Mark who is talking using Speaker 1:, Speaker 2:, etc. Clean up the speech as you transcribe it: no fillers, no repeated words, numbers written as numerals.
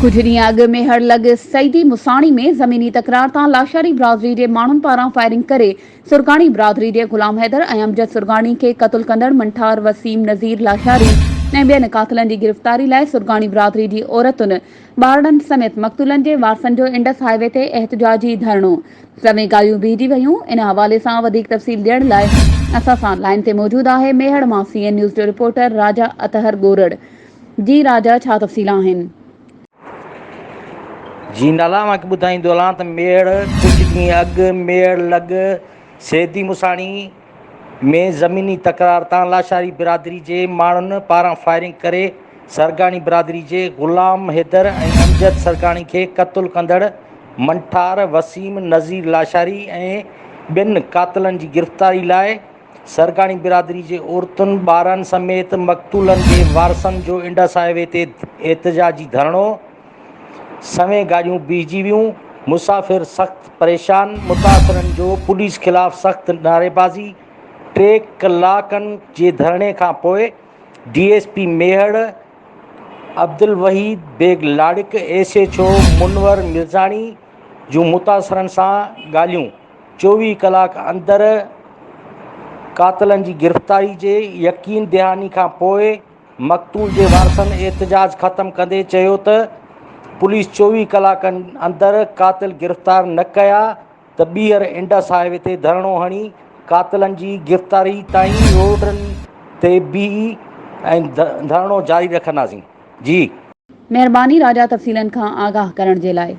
Speaker 1: कुछ ॾींहं अॻु मेहर लॻ सईदी मुसाणी में ज़मीनी तकरार तां लाशारी बिरादरी जे माण्हुनि पारां फायरिंग करे सुरगाणी बिरादरी जे ग़ुलाम हैदर ऐं अमजद सुरगाणी खे क़त्ल कंदड़ मंठार वसीम नज़ीर लाशारी ऐं ॿियनि क़ातिलनि जी गिरफ़्तारी लाइ सुरगाणी बिरादरी जी औरतुनि ॿारनि समेत मक़तूलनि जे वारसनि जो इंडस हाईवे ते एहतजाजी धरणो। सभई ॻाल्हियूं बीहजी वयूं। इन हवाले सां वधीक तफ़सील ॾियण लाइ असां सां लाइन ते मौजूदु आहे मेहर मां CNN न्यूज़ जो रिपोर्टर राजा अतहर गोरड़। जी राजा, छा तफ़सील आहिनि?
Speaker 2: जी नाला मां ॿुधाईंदो हलां त मेड़ कुझु ॾींहं अॻु मेड़ लॻ सैदी मुसाणी में ज़मीनी तकरार तां लाशारी बिरादरी जे माण्हुनि पारां फायरिंग करे सरगाणी बिरादरी जे ग़ुलाम हैदर ऐं अमजद सरगाणी खे क़त्ल कंदड़ मंठार वसीम नज़ीर लाशारी ऐं ॿियनि क़ातिलनि जी गिरफ़्तारी लाइ सरगाणी बिरादरी जे औरतुनि ॿारनि समेत मक़तूलनि जे वारसनि जो इंडस हाईवे ते एहतजाजी धरणो। सवें गाॾियूं बीहजी वियूं। मुसाफ़िर सख़्तु परेशान। मुतासिरनि जो पुलिस ख़िलाफ़ सख़्तु नारेबाज़ी। 3 कलाकनि जे धरणे खां पोइ DSP मेहड़ अब्दुल वहीद बेग लाड़िक SHO मुनवर मिर्ज़ाणी जूं मुतासिरनि सां ॻाल्हियूं। 24 कलाक अंदरि क़ातिलनि जी गिरफ़्तारी जे यकीन दहानी खां पोइ मक़तूल जे वारसनि एहतजाज ख़त्म कंदे चयो त पुलिस 24 कलाकनि अंदरि क़ातिल गिरफ़्तार न कया त ॿीहर इंडस हाईवे ते धरणो हणी क़ातिलनि जी गिरफ़्तारी ताईं रोडनि ते बीही ऐं धरणो जारी रखंदासीं। जी
Speaker 1: महिरबानी राजा, तफ़सीलनि खां आगाह करण जे लाइ।